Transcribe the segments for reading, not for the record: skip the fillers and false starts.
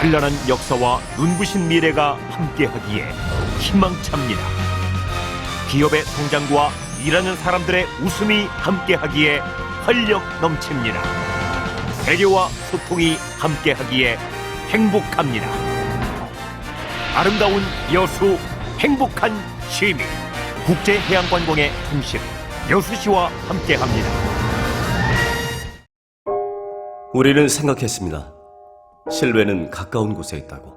찬란한 역사와 눈부신 미래가 함께하기에 희망찹니다. 기업의 성장과 일하는 사람들의 웃음이 함께하기에 활력 넘칩니다. 배려와 소통이 함께하기에 행복합니다. 아름다운 여수, 행복한 시민, 국제해양관광의 중심 여수시와 함께합니다. 우리는 생각했습니다. 실외는 가까운 곳에 있다고.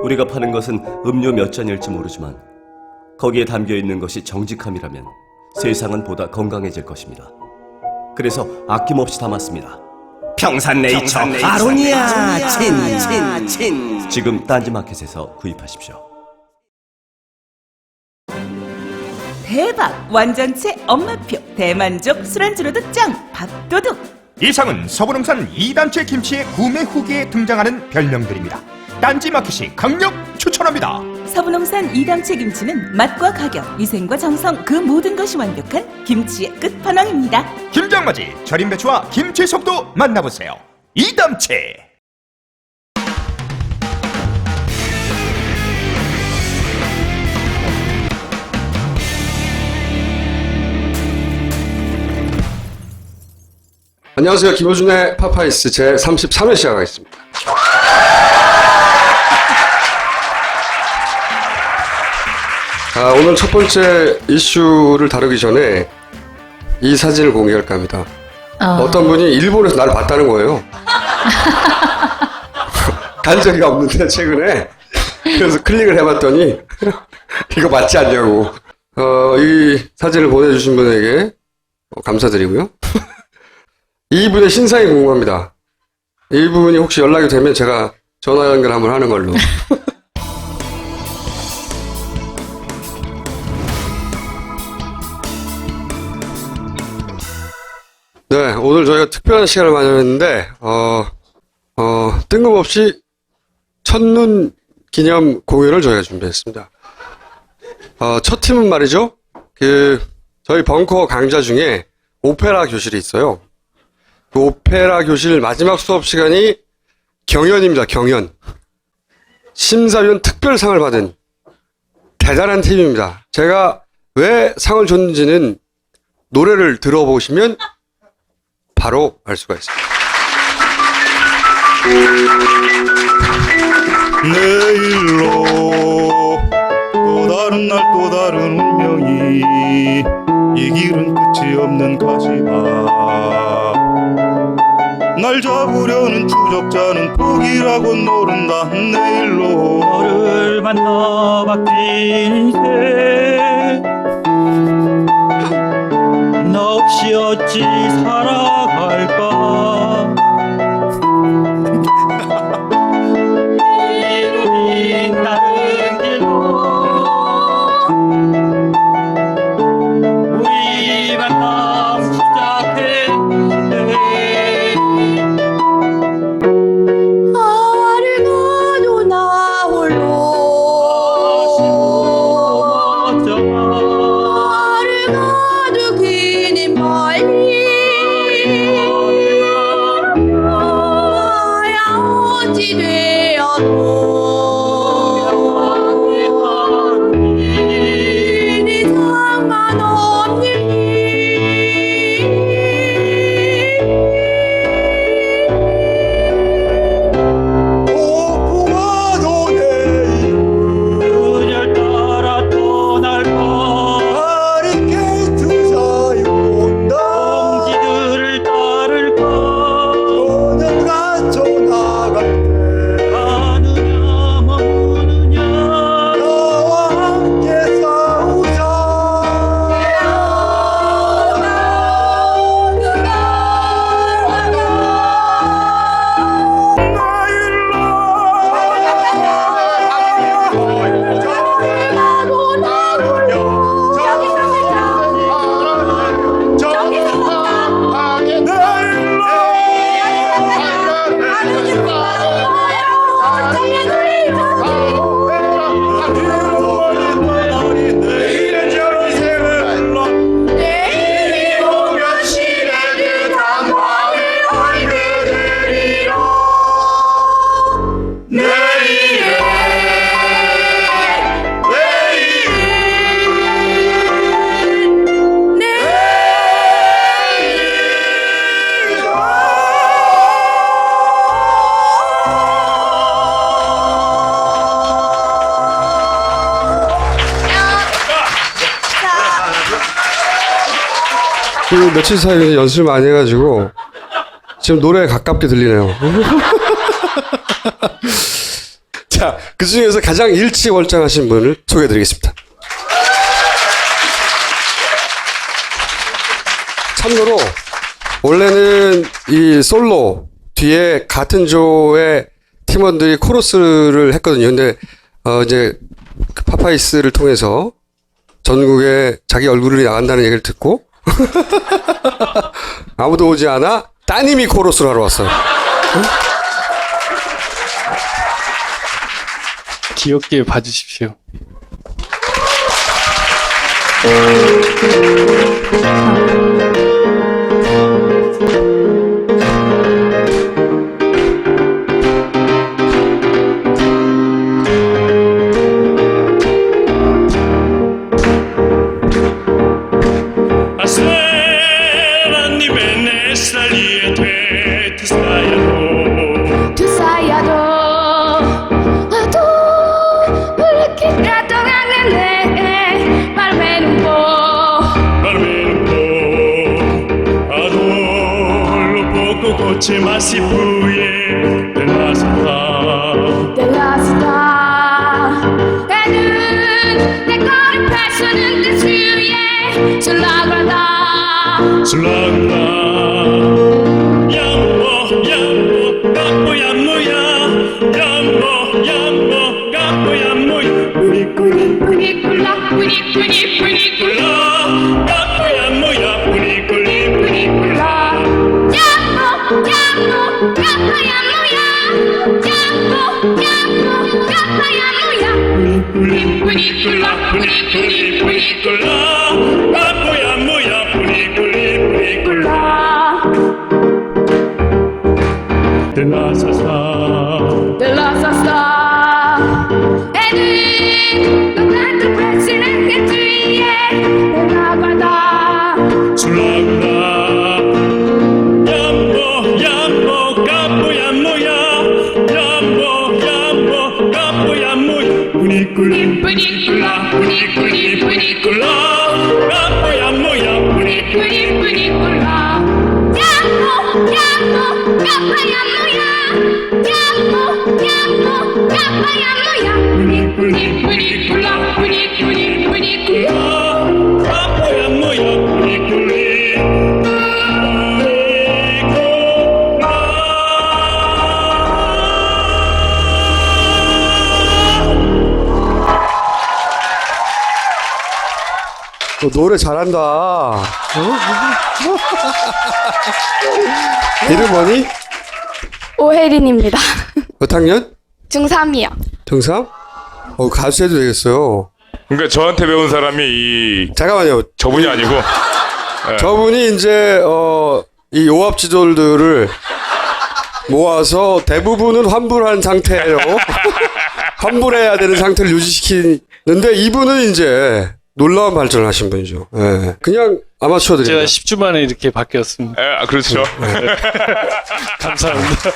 우리가 파는 것은 음료 몇 잔일지 모르지만 거기에 담겨있는 것이 정직함이라면 세상은 보다 건강해질 것입니다. 그래서 아낌없이 담았습니다. 평산네이처 아로니아 친. 지금 딴지마켓에서 구입하십시오. 대박! 완전체 엄마표 대만족 술안주로도 짱! 밥도둑! 이상은 서부농산 2단체 김치의 구매 후기에 등장하는 별명들입니다. 딴지마켓이 강력 추천합니다. 서부농산 2단체 김치는 맛과 가격, 위생과 정성 그 모든 것이 완벽한 김치의 끝판왕입니다. 김장맞이 절임 배추와 김치 속도 만나보세요. 2단체. 안녕하세요. 김호준의 파파이스 제33회 시작하겠습니다. 오늘 첫 번째 이슈를 다루기 전에 이 사진을 공개할까 합니다. 어떤 분이 일본에서 나를 봤다는 거예요. 간 적이 없는데 최근에. 그래서 클릭을 해봤더니 이거 맞지 않냐고. 이 사진을 보내주신 분에게 감사드리고요. 이분의 신상이 궁금합니다. 이분이 혹시 연락이 되면 제가 전화 연결 한번 하는 걸로. 네, 오늘 저희가 특별한 시간을 마련했는데, 뜬금없이 첫눈 기념 공연을 저희가 준비했습니다. 첫 팀은 말이죠, 저희 벙커 강좌 중에 오페라 교실이 있어요. 그 오페라 교실 마지막 수업 시간이 경연입니다. 경연. 심사위원 특별상을 받은 대단한 팀입니다. 제가 왜 상을 줬는지는 노래를 들어보시면 바로 알 수가 있습니다. 내일로 또 다른 날 또 다른 운명이 이 길은 끝이 없는 가시밭 날 잡으려는 추적자는 포기라고 모른다. 내일로 너를 만나 바뀐 인생 너 없이 어찌 살아갈까 이루긴 다른 길로 우리 만남 시작했는데 아르가도 나 홀로 아르가도 그는 멀리 그 며칠 사이에 연습을 많이 해가지고 지금 노래에 가깝게 들리네요. 자, 그 중에서 가장 일치월장하신 분을 소개해드리겠습니다. 참고로 원래는 이 솔로 뒤에 같은 조의 팀원들이 코러스를 했거든요. 근데 이제 그 파파이스를 통해서 전국에 자기 얼굴이 나간다는 얘기를 듣고 아무도 오지 않아 따님이 코러스를 하러 왔어요. 응? 귀엽게 봐주십시오. Tu sayado Ado Mulki katongangene Malmenumbo Adoro poco coche ma si puye della città. Della città E는 내 거를 펼쳐는 그 수위에 술라그란다 Sulla gonna Yammo, capo yammoya Yammo, capo yammoya 뿌니꾸니꾸니꾸라 뿌니꾸니꾸니꾸라 capo yammoya 뿌니꾸니꾸라 짱모 짱모 까파야 뭐야 짱모 까파야 뭐야 뿌니꾸니꾸라 뿌니꾸니꾸니꾸라 capo yammoya 꿀라 della sasa 들러섰어 애는 너한테 펼치는 게 뒤에 내려가다 sulla gonna Yammo, capo yammoya Yammo, capo yammoya 뿌니꾸니꾸라 뿌니꾸니꾸니꾸라 capo yammoya 뿌니꾸니꾸니꾸라 짱모 까파야 뭐야 짱모 까파야 뭐야 뿌니꾸니꾸니꾸라 뿌니꾸니꾸니꾸라 capo yammoya 너 노래 잘한다. 어? 이름 뭐니? 오혜린입니다. 몇 학년? 중3이요. 중3? 가수 해도 되겠어요. 그러니까 저한테 배운 사람이 잠깐만요. 저분이 아니고 저분이 이제 이 요합 지돌들을 모아서 대부분은 상태로 환불해야 되는 상태를 유지시키는데 이분은 이제 놀라운 발전을 하신 분이죠. 예. 그냥 아마추어들입니다. 제가 10주 만에 이렇게 바뀌었습니다. 그렇죠. 감사합니다.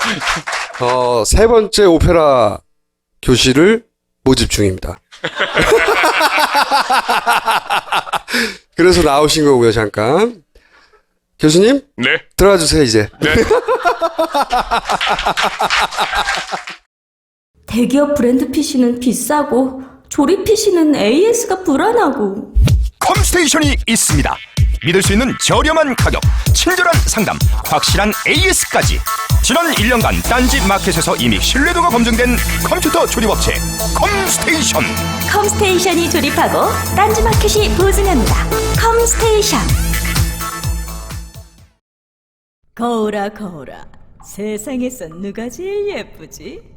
세 번째 오페라 교실을 모집 중입니다. 그래서 나오신 거고요, 잠깐. 교수님? 네. 들어가 주세요, 이제. 네. 대기업 브랜드 PC는 비싸고 조립 PC는 AS가 불안하고 컴스테이션이 있습니다. 믿을 수 있는 저렴한 가격, 친절한 상담, 확실한 AS까지. 지난 1년간 딴지 마켓에서 이미 신뢰도가 검증된 컴퓨터 조립업체 컴스테이션. 컴스테이션이 조립하고 딴지마켓이 보증합니다. 컴스테이션. 거울아 거울아, 세상에서 누가 제일 예쁘지?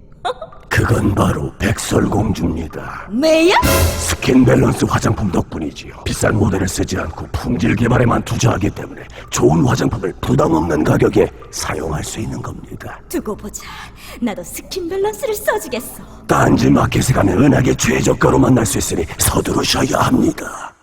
그건 바로 백설공주입니다. 뭐야? 스킨 밸런스 화장품 덕분이지요. 비싼 모델을 쓰지 않고 품질 개발에만 투자하기 때문에 좋은 화장품을 부담 없는 가격에 사용할 수 있는 겁니다. 두고 보자. 나도 스킨 밸런스를 써주겠어. 딴지 마켓에 가면 은하계 최저가로 만날 수 있으니 서두르셔야 합니다.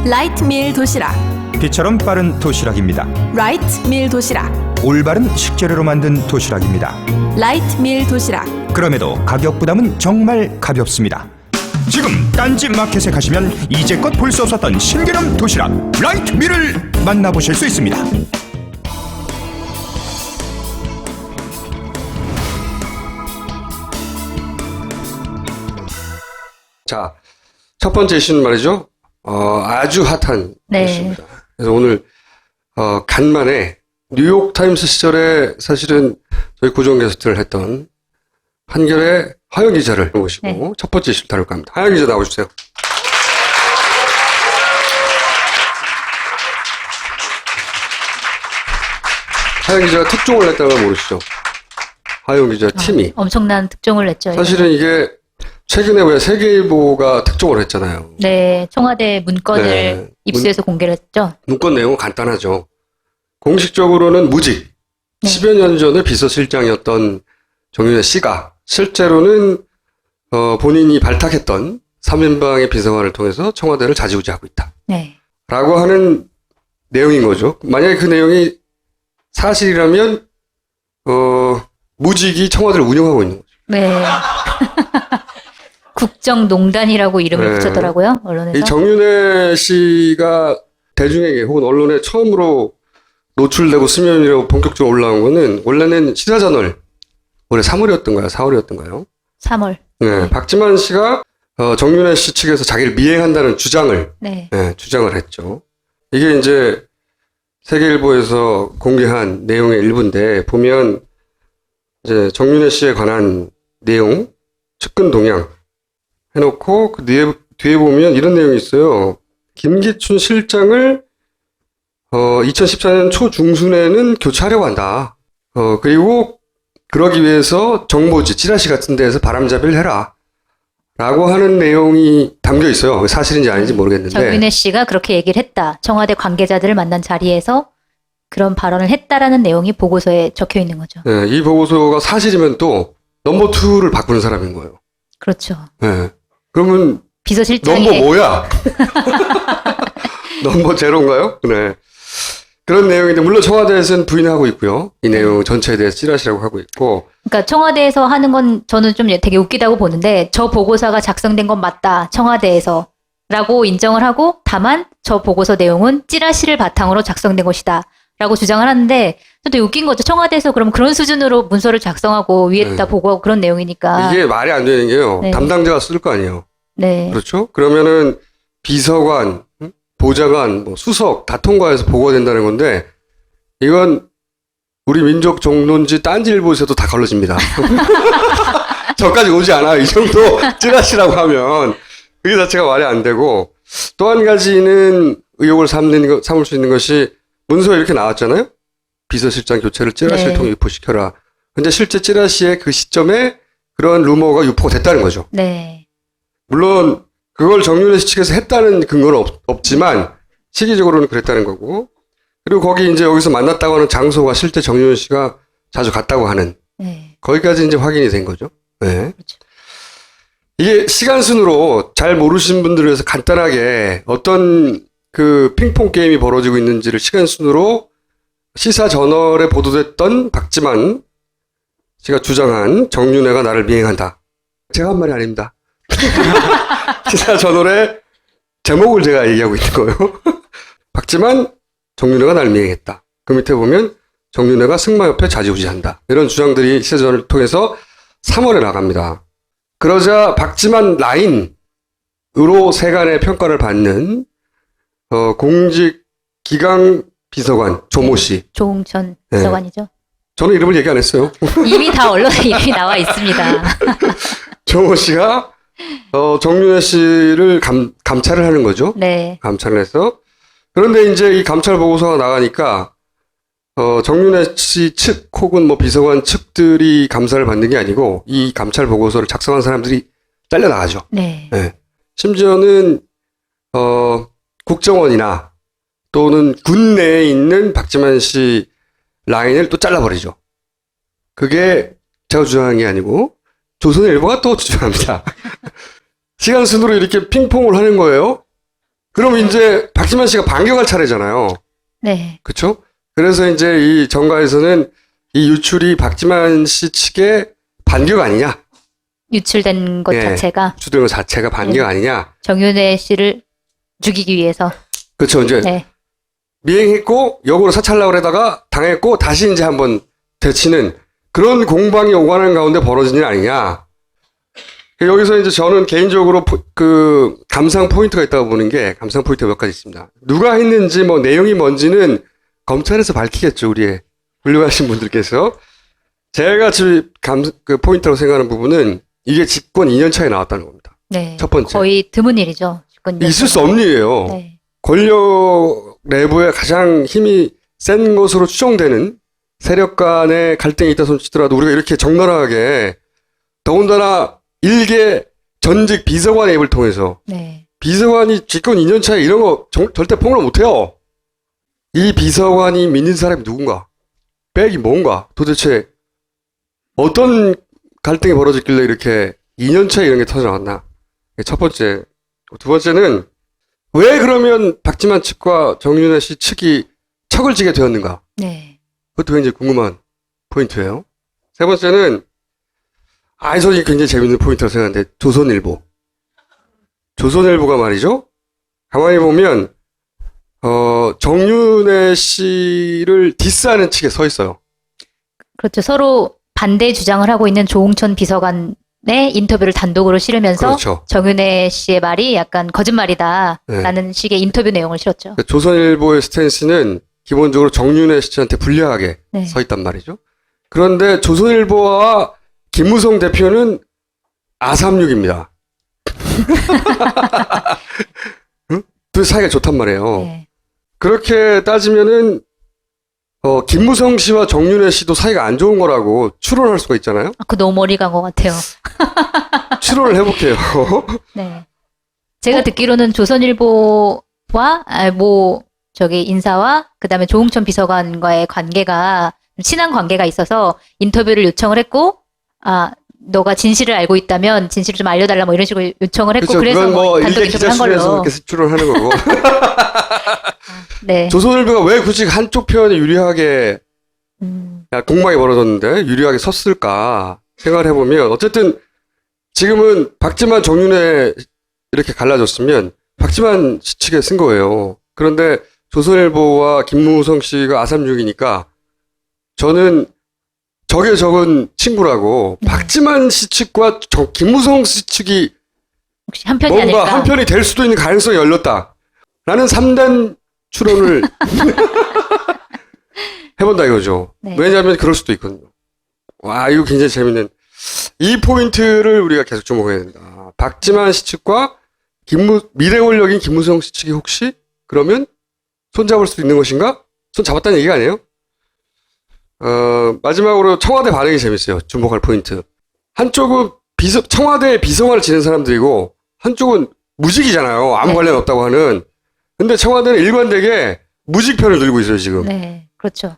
라이트 밀 도시락, 빛처럼 빠른 도시락입니다. 라이트 밀 도시락, 올바른 식재료로 만든 도시락입니다. 라이트 밀 도시락. 그럼에도 가격 부담은 정말 가볍습니다. 지금 딴지 마켓에 가시면 이제껏 볼 수 없었던 신개념 도시락 라이트 밀을 만나보실 수 있습니다. 자, 첫 번째 이슈는 말이죠. 아주 핫한 이슈입니다. 그래서 오늘 간만에 뉴욕타임스 시절에 사실은 저희 고정 게스트를 했던 한결의 하영 기자를 모시고 첫 번째 이슈를 다룰까 합니다. 하영 기자 나오주세요. 하영 기자가 특종을 냈다는 걸 모르시죠? 하영 기자 팀이. 엄청난 특종을 냈죠. 사실은 이게 최근에 왜 세계일보가 특종을 했잖아요. 네, 청와대 문건을 입수해서 공개를 했죠. 문건 내용은 간단하죠. 공식적으로는 무직, 10여 년 전에 비서실장이었던 정윤회 씨가 실제로는 본인이 발탁했던 3인방의 비서관을 통해서 청와대를 좌지우지하고 있다. 네. 라고 하는 내용인 거죠. 만약에 그 내용이 사실이라면 무직이 청와대를 운영하고 있는 거죠. 네. 국정농단이라고 이름을 붙였더라고요, 언론에서. 이 정윤회 씨가 대중에게 혹은 언론에 처음으로 노출되고 수면위로 본격적으로 올라온 거는 원래는 시사저널 올해 3월이었던가요? 4월이었던가요? 3월. 네, 박지만 씨가 정윤회 씨 측에서 자기를 미행한다는 주장을 주장을 했죠. 이게 이제 세계일보에서 공개한 내용의 일부인데 보면 이제 정윤회 씨에 관한 내용, 측근 동향 해놓고 그 뒤에 보면 이런 내용이 있어요. 김기춘 실장을 2014년 초중순에는 교체하려고 한다. 그리고 그러기 위해서 정보지, 찌라시 같은 데에서 바람잡이를 해라. 라고 하는 내용이 담겨 있어요. 사실인지 아닌지 모르겠는데. 정윤회 씨가 그렇게 얘기를 했다. 청와대 관계자들을 만난 자리에서 그런 발언을 했다라는 내용이 보고서에 적혀 있는 거죠. 네, 이 보고서가 사실이면 또 넘버 2를 바꾸는 사람인 거예요. 그렇죠. 네. 그러면 비서실장이 넘버 뭐야? 넘버 제로인가요? 네. 그런 내용인데 물론 청와대에서는 부인하고 있고요. 이 내용 전체에 대해서 찌라시라고 하고 있고. 그러니까 청와대에서 하는 건 저는 좀 되게 웃기다고 보는데 저 보고서가 작성된 건 맞다. 청와대에서 라고 인정을 하고 다만 저 보고서 내용은 찌라시를 바탕으로 작성된 것이다. 라고 주장을 하는데 또 웃긴 거죠. 청와대에서 그럼 그런 수준으로 문서를 작성하고 위에다 보고하고 그런 내용이니까. 이게 말이 안 되는 게요. 담당자가 쓸 거 아니에요. 네. 그렇죠? 그러면은 비서관, 보좌관, 뭐 수석 다 통과해서 보고가 된다는 건데 이건 우리 민족 종론지 딴지일보에서도 다 걸러집니다. 저까지 오지 않아요. 이 정도 찌라시라고 하면 그게 자체가 말이 안 되고 또 한 가지는 의혹을 삼을 수 있는 것이 문서에 이렇게 나왔잖아요. 비서실장 교체를 찌라시를 통해 유포시켜라. 근데 실제 찌라시의 그 시점에 그런 루머가 유포가 됐다는 거죠. 네. 물론 그걸 정윤회 씨 측에서 했다는 근거는 없지만 시기적으로는 그랬다는 거고 그리고 거기 이제 여기서 만났다고 하는 장소가 실제 정윤회 씨가 자주 갔다고 하는 거기까지 이제 확인이 된 거죠. 네. 그렇죠. 이게 시간 순으로 잘 모르시는 분들을 위해서 간단하게 어떤 그 핑퐁 게임이 벌어지고 있는지를 시간 순으로 시사 저널에 보도됐던 박지만 씨가 주장한 정윤회가 나를 미행한다. 제가 한 말이 아닙니다. 시사 저널의 제목을 제가 얘기하고 있는 거예요. 박지만 정윤회가 나를 미행했다. 그 밑에 보면 정윤회가 승마협회 좌지우지한다. 이런 주장들이 시사 저널을 통해서 3월에 나갑니다. 그러자 박지만 라인으로 세간의 평가를 받는 공직기강 비서관 조모 씨. 조홍천 비서관이죠. 저는 이름을 얘기 안 했어요. 이미 다 언론에 이름이 나와 있습니다. 조모 씨가 정윤회 씨를 감찰을 하는 거죠. 네. 감찰을 해서. 그런데 이제 이 감찰 보고서가 나가니까 정윤회 씨 측 혹은 뭐 비서관 측들이 감사를 받는 게 아니고 이 감찰 보고서를 작성한 사람들이 잘려 나가죠. 네. 네. 심지어는 국정원이나 또는 군 내에 있는 박지만 씨 라인을 또 잘라버리죠. 그게 제가 주장한 게 아니고 조선일보가 또 주장합니다. 시간 순으로 이렇게 핑퐁을 하는 거예요. 그럼 이제 박지만 씨가 반격할 차례잖아요. 네. 그쵸? 그래서 이제 이 정가에서는 이 유출이 박지만 씨 측의 반격 아니냐? 유출된 것 예, 자체가 유출된 것 자체가 반격 아니냐? 정윤회 씨를 죽이기 위해서. 그렇죠. 이제 네. 미행했고 역으로 사찰라고 그러다가 당했고 다시 이제 한번 되치는 그런 공방이 오가는 가운데 벌어진 일 아니냐? 여기서 이제 저는 개인적으로 그 감상 포인트가 있다고 보는 게 감상 포인트가 몇 가지 있습니다. 누가 했는지 뭐 내용이 뭔지는 검찰에서 밝히겠죠. 우리의 훌륭하신 분들께서. 제가 지금 그 포인트라고 생각하는 부분은 이게 집권 2년 차에 나왔다는 겁니다. 네. 첫 번째. 거의 드문 일이죠. 있을 수 없는 일이에요. 네. 권력 내부에 가장 힘이 센 것으로 추정되는 세력 간의 갈등이 있다 손치더라도 우리가 이렇게 적나라하게 더군다나 일개 전직 비서관의 입을 통해서 네. 비서관이 집권 2년 차에 이런 거 절대 폭로를 못해요. 이 비서관이 믿는 사람이 누군가? 백이 뭔가? 도대체 어떤 갈등이 벌어졌길래 이렇게 2년 차에 이런 게 터져나왔나? 첫 번째. 두 번째는 왜 그러면 박지만 측과 정윤회 씨 측이 척을 지게 되었는가? 네. 그것도 굉장히 궁금한 포인트예요. 세 번째는 저는 굉장히 재밌는 포인트라고 생각하는데 조선일보. 조선일보가 말이죠. 가만히 보면 정윤회 씨를 디스하는 측에 서 있어요. 그렇죠. 서로 반대 주장을 하고 있는 조홍천 비서관의 인터뷰를 단독으로 실으면서 그렇죠. 정윤회 씨의 말이 약간 거짓말이다라는 식의 인터뷰 내용을 실었죠. 조선일보의 스탠스는 기본적으로 정윤회 씨한테 불리하게 네. 서 있단 말이죠. 그런데 조선일보와 김무성 대표는 아삼육입니다. 응? 둘 사이가 좋단 말이에요. 네. 그렇게 따지면은 김무성 씨와 정윤회 씨도 사이가 안 좋은 거라고 추론할 수가 있잖아요. 그 너무 머리 간 것 같아요. 추론을 해볼게요. 네. 제가 듣기로는 조선일보와 인사와 그다음에 조홍천 비서관과의 관계가 친한 관계가 있어서 인터뷰를 요청을 했고 너가 진실을 알고 있다면 진실을 좀 알려달라 뭐 이런 식으로 요청을 했고 그렇죠. 그래서 그건 뭐 단독 일개 인터뷰를 한 걸로. 기자실에서 그렇게 추론하는 거고. 네. 조선일보가 왜 굳이 한쪽 편에 유리하게 공방이 벌어졌는데 유리하게 섰을까 생각을 해보면 어쨌든 지금은 박지만 정윤회 이렇게 갈라졌으면 박지만 씨 측에 쓴 거예요. 그런데 조선일보와 김무성 씨가 아삼육이니까 저는 적에 적은 친구라고 박지만 씨 측과 김무성 씨 측이 혹시 한 편이 뭔가 아닐까? 한 편이 될 수도 있는 가능성이 열렸다. 라는 3단 추론을 해본다 이거죠. 네. 왜냐하면 그럴 수도 있거든요. 와, 이거 굉장히 재밌는. 이 포인트를 우리가 계속 주목해야 된다. 박지만 씨 측과 미래 권력인 김무성 씨 측이 혹시 그러면 손잡을 수도 있는 것인가? 손 잡았다는 얘기가 아니에요. 마지막으로 청와대 반응이 재밌어요. 주목할 포인트. 한쪽은 청와대 비서관을 지낸 사람들이고 한쪽은 무직이잖아요. 아무 네. 관련 없다고 하는. 근데 청와대는 일관되게 무직편을 들고 있어요, 지금. 네, 그렇죠.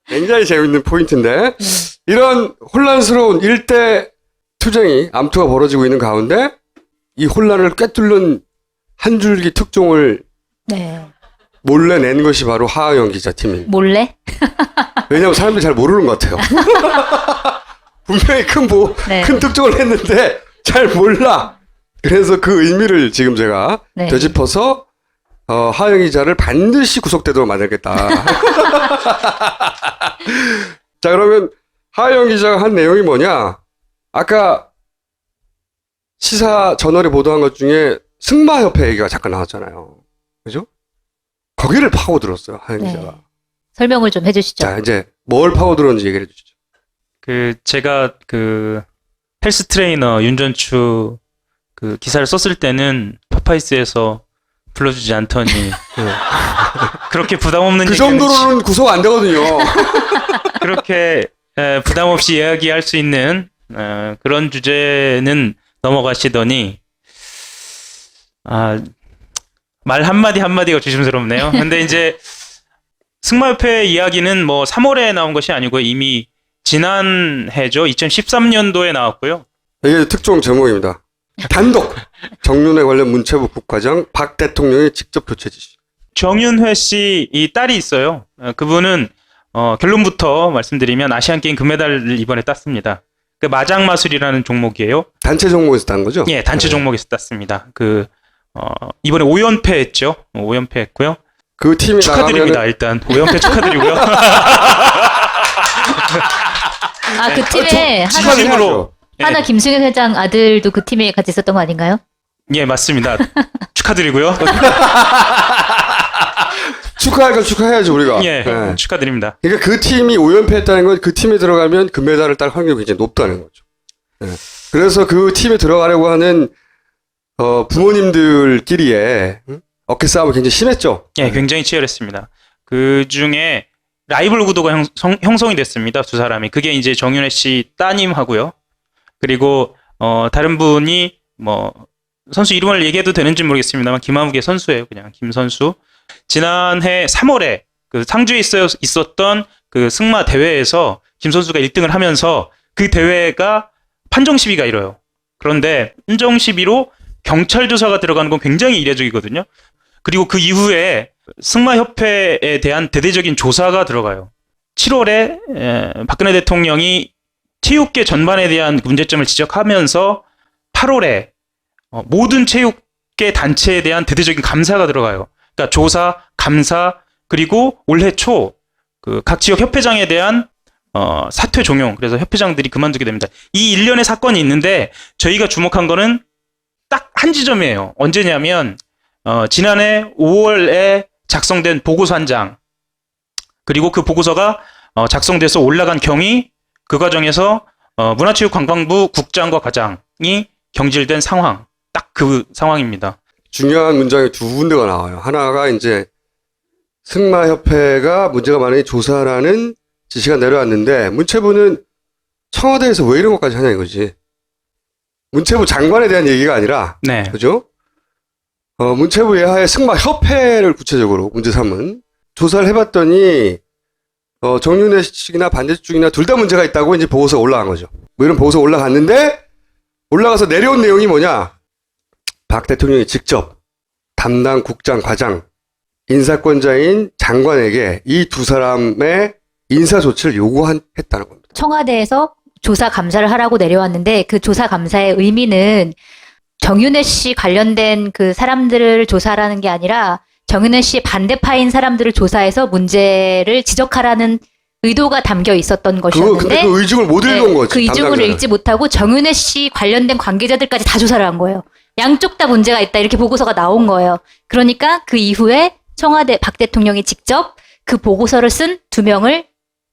굉장히 재밌는 포인트인데 이런 혼란스러운 일대 투쟁이 암투가 벌어지고 있는 가운데 이 혼란을 꿰뚫는 한 줄기 특종을 네. 몰래 낸 것이 바로 하하영 기자팀입니다. 몰래? 왜냐하면 사람들이 잘 모르는 것 같아요. 분명히 네. 큰 특종을 했는데 잘 몰라. 그래서 그 의미를 지금 제가 네. 되짚어서 하하영 기자를 반드시 구속되도록 만들겠다. 자, 그러면 하하영 기자가 한 내용이 뭐냐? 아까 시사 저널에 보도한 것 중에 승마협회 얘기가 잠깐 나왔잖아요. 그죠? 거기를 파고들었어요, 하하영 네. 기자가. 설명을 좀 해주시죠. 자, 이제 뭘 파고들었는지 얘기를 해주시죠. 제가 헬스 트레이너 윤전추 기사를 썼을 때는 파파이스에서 불러주지 않더니 그렇게 부담 없는 그 얘기는 정도로는 구속 안 되거든요. 그렇게 부담 없이 이야기할 수 있는 그런 주제는 넘어가시더니 말 한마디가 조심스럽네요. 근데 이제 승마협회 이야기는 뭐 3월에 나온 것이 아니고 이미 지난해죠. 2013년도에 나왔고요. 이게 특종 제목입니다. 단독 정윤회 관련 문체부 국과장 박 대통령이 직접 교체 지시. 정윤회 씨 이 딸이 있어요. 그분은 결론부터 말씀드리면 아시안 게임 금메달을 이번에 땄습니다. 그 마장마술이라는 종목이에요. 단체 종목에서 딴 거죠? 예, 단체 종목에서 땄습니다. 이번에 5연패 했죠. 5연패 했고요. 그 팀이 축하드립니다. 일단 5연패 축하드리고요. 그 팀에 진심으로 하나 김승현 회장 아들도 그 팀에 같이 있었던 거 아닌가요? 예, 맞습니다. 축하드리고요. 축하할 건 축하해야죠, 우리가. 예, 축하드립니다. 그러니까 그 팀이 5연패 했다는 건 그 팀에 들어가면 금메달을 딸 확률이 굉장히 높다는 거죠. 예. 그래서 그 팀에 들어가려고 하는 부모님들끼리의 어깨 싸움이 굉장히 심했죠. 예, 굉장히 치열했습니다. 그 중에 라이벌 구도가 형성이 됐습니다. 두 사람이. 그게 이제 정윤회 씨 따님하고요. 그리고 다른 분이 선수 이름을 얘기해도 되는지 모르겠습니다만 김한국의 선수예요. 그냥 김 선수. 지난해 3월에 그 상주에 있었던 그 승마 대회에서 김 선수가 1등을 하면서 그 대회가 판정 시비가 이뤄요. 그런데 판정 시비로 경찰 조사가 들어가는 건 굉장히 이례적이거든요. 그리고 그 이후에 승마협회에 대한 대대적인 조사가 들어가요. 7월에 박근혜 대통령이 체육계 전반에 대한 문제점을 지적하면서 8월에 모든 체육계 단체에 대한 대대적인 감사가 들어가요. 그러니까 조사, 감사, 그리고 올해 초 그 각 지역 협회장에 대한 사퇴 종용, 그래서 협회장들이 그만두게 됩니다. 이 일련의 사건이 있는데 저희가 주목한 거는 딱 한 지점이에요. 언제냐면 지난해 5월에 작성된 보고서 한 장, 그리고 그 보고서가 작성돼서 올라간 경위, 그 과정에서 문화체육관광부 국장과 과장이 경질된 상황, 딱 그 상황입니다. 중요한 문장이 두 군데가 나와요. 하나가 이제 승마협회가 문제가 많으니 조사라는 지시가 내려왔는데 문체부는 청와대에서 왜 이런 것까지 하냐 이거지. 문체부 장관에 대한 얘기가 아니라, 네. 그죠? 문체부 예하의 승마협회를 구체적으로 문제 삼은 조사를 해봤더니 정윤회 측이나 반대쪽 쪽이나 둘 다 문제가 있다고 이제 보고서가 올라간 거죠. 뭐 이런 보고서 올라갔는데 올라가서 내려온 내용이 뭐냐? 박 대통령이 직접 담당 국장, 과장, 인사권자인 장관에게 이 두 사람의 인사 조치를 요구했다는 겁니다. 청와대에서 조사 감사를 하라고 내려왔는데 그 조사 감사의 의미는 정윤회 씨 관련된 그 사람들을 조사하라는 게 아니라 정윤회 씨의 반대파인 사람들을 조사해서 문제를 지적하라는 의도가 담겨 있었던 것이었는데 근데 그 의중을 못 읽은 거지. 그 의중을 담당자는. 읽지 못하고 정윤회 씨 관련된 관계자들까지 다 조사를 한 거예요. 양쪽 다 문제가 있다 이렇게 보고서가 나온 거예요. 그러니까 그 이후에 청와대 박 대통령이 직접 그 보고서를 쓴 2명을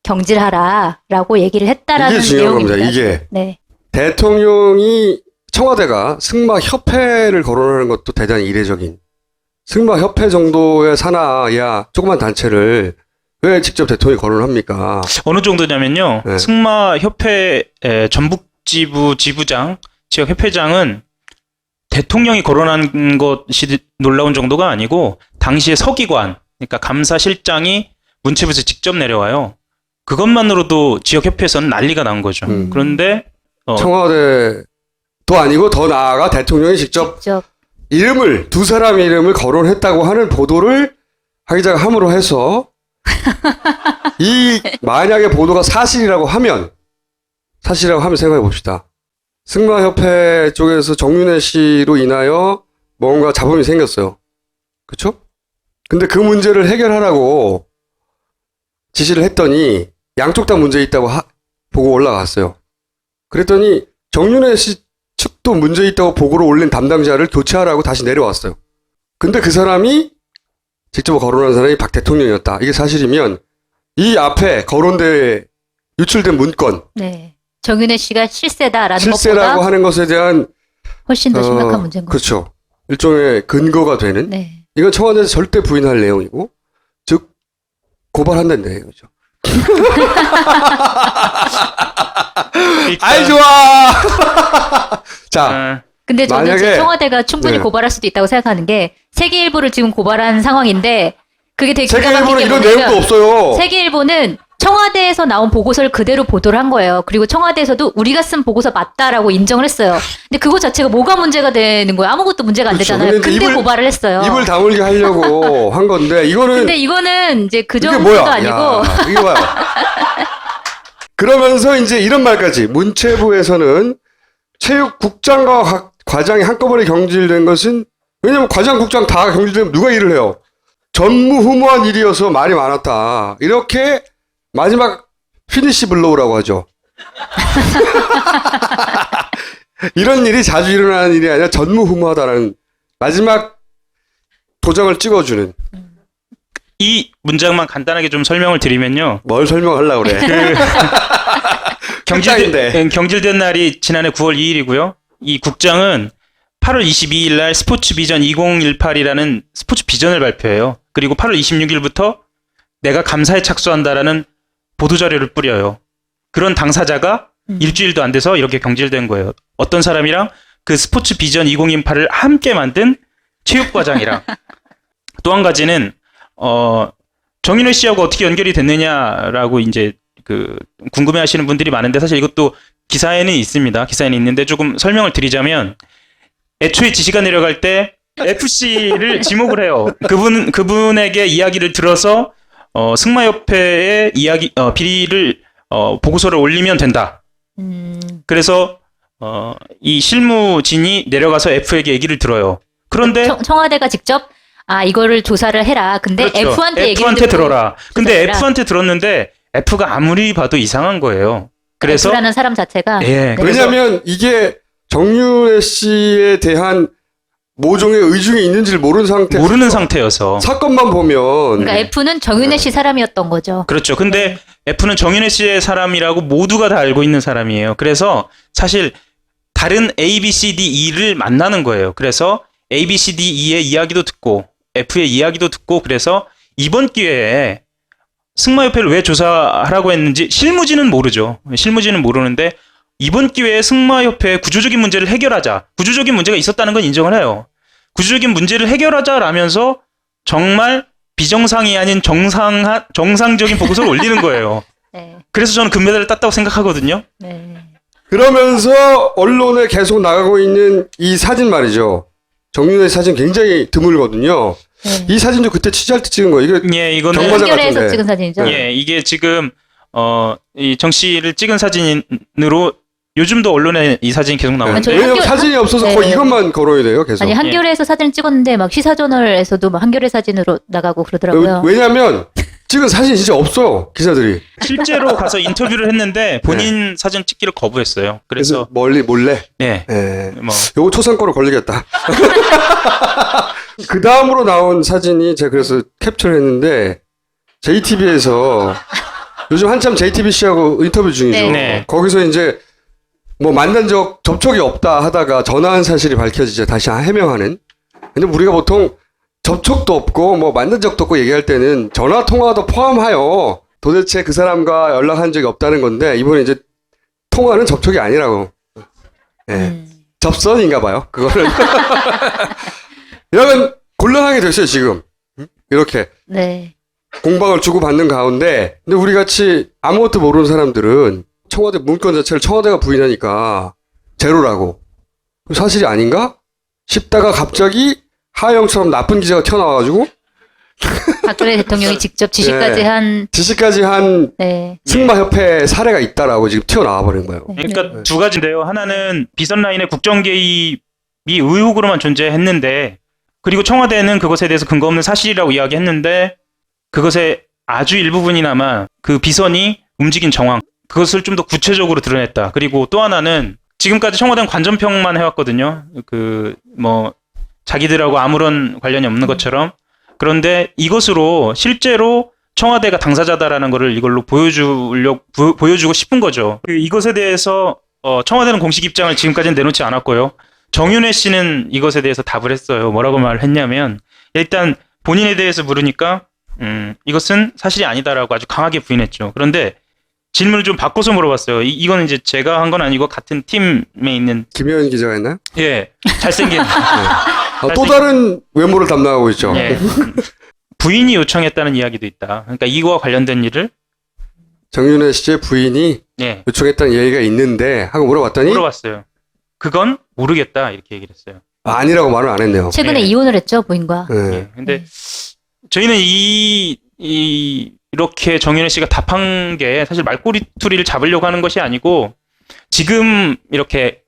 경질하라라고 얘기를 했다라는 이게 중요한 내용입니다. 겁니다. 이게 네. 대통령이 청와대가 승마협회를 거론하는 것도 대단히 이례적인, 승마협회 정도의 산하야 조그만 단체를 왜 직접 대통령이 거론합니까? 어느 정도냐면요. 네. 승마협회 전북지부 지부장, 지역협회장은 대통령이 거론한 것이 놀라운 정도가 아니고 당시에 서기관, 그러니까 감사실장이 문체부에서 직접 내려와요. 그것만으로도 지역협회에서는 난리가 난 거죠. 그런데 청와대도 아니고 더 나아가 대통령이 직접 이름을, 두 사람의 이름을 거론했다고 하는 보도를 하 기자가 함으로 해서 이 만약에 보도가 사실이라고 하면 생각해 봅시다. 승마협회 쪽에서 정윤회 씨로 인하여 뭔가 잡음이 생겼어요. 그쵸? 근데 그 문제를 해결하라고 지시를 했더니 양쪽 다 문제 있다고 보고 올라갔어요. 그랬더니 정윤회 씨 측도 문제 있다고 보고를 올린 담당자를 교체하라고 다시 내려왔어요. 근데 그 사람이 직접 거론한 사람이 박 대통령이었다. 이게 사실이면 이 앞에 거론돼 유출된 문건, 네. 정윤회 씨가 실세다라는 실세라고 것보다 하는 것에 대한 훨씬 더 심각한 문제인 거죠. 그렇죠. 일종의 근거가 되는. 네. 이건 청와대에서 절대 부인할 내용이고, 즉 고발한다는 내용이죠. 아이 좋아. 자, 근데 저는 만약에- 지금 청와대가 충분히 네. 고발할 수도 있다고 생각하는 게 세계일보를 지금 고발한 상황인데 그게 되게 기가 막힌 세계일보는 게 이런 뭐냐면 내용도 없어요. 세계일보는 청와대에서 나온 보고서를 그대로 보도를 한 거예요. 그리고 청와대에서도 우리가 쓴 보고서 맞다라고 인정을 했어요. 근데 그거 자체가 뭐가 문제가 되는 거예요? 아무것도 문제가 안 그렇죠. 되잖아요. 근데 고발을 했어요. 입을 다물게 하려고 한 건데 이거는 근데 이거는 이제 그 이게 정도도 뭐야? 아니고 야, 이게 뭐야? 그러면서 이제 이런 말까지 문체부에서는 체육국장과 과장이 한꺼번에 경질된 것은 왜냐면 과장, 국장 다 경질되면 누가 일을 해요? 전무후무한 일이어서 말이 많았다. 이렇게 마지막 피니시 블로우라고 하죠. 이런 일이 자주 일어나는 일이 아니라 전무후무하다라는 마지막 도장을 찍어주는. 문장만 간단하게 좀 설명을 드리면요. 뭘 설명하려고 그래. 경질된 날이 지난해 9월 2일이고요. 이 국장은 8월 22일 날 스포츠 비전 2018이라는 스포츠 비전을 발표해요. 그리고 8월 26일부터 내가 감사에 착수한다라는 보도자료를 뿌려요. 그런 당사자가 일주일도 안 돼서 이렇게 경질된 거예요. 어떤 사람이랑 그 스포츠 비전 2018을 함께 만든 체육과장이랑 또 한 가지는 정윤회 씨하고 어떻게 연결이 됐느냐라고 이제 궁금해하시는 분들이 많은데 사실 이것도 기사에는 있습니다. 기사에는 있는데 조금 설명을 드리자면 애초에 지시가 내려갈 때 FC를 지목을 해요. 그분에게 이야기를 들어서 승마협회에 비리를 보고서를 올리면 된다. 그래서 이 실무진이 내려가서 F에게 얘기를 들어요. 그런데 청와대가 직접 이거를 조사를 해라. 근데 그렇죠. F한테 F한테 들어라. 근데 F한테 들었는데 F가 아무리 봐도 이상한 거예요. 그래서 F라는 사람 자체가 왜냐하면 이게 정윤회 씨에 대한 모종의 의중이 있는지를 모르는 상태여서 사건만 보면 그러니까 F는 정윤회 씨 사람이었던 거죠. 그렇죠. 근데 F는 정윤회 씨의 사람이라고 모두가 다 알고 있는 사람이에요. 그래서 사실 다른 A, B, C, D, E를 만나는 거예요. 그래서 A, B, C, D, E의 이야기도 듣고 F의 이야기도 듣고 그래서 이번 기회에 승마협회를 왜 조사하라고 했는지 실무진은 모르죠. 실무진은 모르는데 이번 기회에 승마협회의 구조적인 문제를 해결하자. 구조적인 문제가 있었다는 건 인정을 해요. 구조적인 문제를 해결하자라면서 정말 비정상이 아닌 정상적인 보고서를 올리는 거예요. 네. 그래서 저는 금메달을 땄다고 생각하거든요. 네. 그러면서 언론에 계속 나가고 있는 이 사진 말이죠. 정윤회 사진 굉장히 드물거든요. 이 사진도 그때 취재할 때 찍은 거예요. 이거는 한겨레에서 찍은 사진이죠. 이게 지금 이 정 씨를 찍은 사진으로 요즘도 언론에 이 사진이 계속 나오는데 왜냐면 사진이 없어서 거의 이것만 거론이 돼요. 계속. 아니 한겨레에서 사진을 찍었는데 막 시사저널에서도 막 한겨레 사진으로 나가고 그러더라고요. 왜냐면 찍은 사진이 진짜 없어요. 기자들이. 실제로 가서 인터뷰를 했는데 본인 사진 찍기를 거부했어요. 그래서 몰래. 요거 초상권으로 걸리겠다. 그 다음으로 나온 사진이 제가 그래서 캡처를 했는데 JTBC에서 요즘 한참 JTBC하고 인터뷰 중이죠. 네. 거기서 이제 뭐 만난 접촉이 없다 하다가 전화한 사실이 밝혀지자 다시 해명하는. 근데 우리가 보통 접촉도 없고 뭐 만난 적도 없고 얘기할 때는 전화 통화도 포함하여 도대체 그 사람과 연락한 적이 없다는 건데 이번에 이제 통화는 접촉이 아니라고. 접선인가 봐요. 그거는. 이러면 곤란하게 됐어요, 지금. 이렇게. 네. 공방을 주고받는 가운데, 근데 우리 같이 아무것도 모르는 사람들은 청와대 문건 자체를 청와대가 부인하니까 제로라고. 사실이 아닌가? 싶다가 갑자기 하영처럼 나쁜 기자가 튀어나와가지고 박근혜 대통령이 직접 지시까지 한 승마협회 사례가 있다라고 지금 튀어나와 버린 거예요. 그러니까 두 가지인데요. 하나는 비선 라인의 국정 개입이 의혹으로만 존재했는데 그리고 청와대는 그것에 대해서 근거 없는 사실이라고 이야기했는데 그것의 아주 일부분이나마 그 비선이 움직인 정황 그것을 좀 더 구체적으로 드러냈다. 그리고 또 하나는 지금까지 청와대는 관전평만 해왔거든요. 자기들하고 아무런 관련이 없는 것처럼. 그런데 이것으로 실제로 청와대가 당사자다라는 것을 이걸로 보여주고 싶은 거죠. 이것에 대해서 청와대는 공식 입장을 지금까지는 내놓지 않았고요. 정윤회 씨는 이것에 대해서 답을 했어요. 뭐라고 말을 했냐면 일단 본인에 대해서 물으니까 이것은 사실이 아니다라고 아주 강하게 부인했죠. 그런데 질문을 좀 바꿔서 물어봤어요. 이거는 이제 제가 한 건 아니고 같은 팀에 있는 김효연 기자가 했나요? 예, 잘생긴 또 다른 외모를 담당하고 있죠. 부인이 요청했다는 이야기도 있다. 그러니까 이거와 관련된 일을 정윤회 씨의 부인이 예. 요청했다는 얘기가 있는데 하고 물어봤더니 물어봤어요. 그건 모르겠다 이렇게 얘기를 했어요. 아니라고 말은 안 했네요. 최근에 이혼을 했죠, 부인과. 네. 예. 근데 저희는 이렇게 정윤혜 씨가 답한 게 사실 말꼬리투리를 잡으려고 하는 것이 아니고 지금 이렇게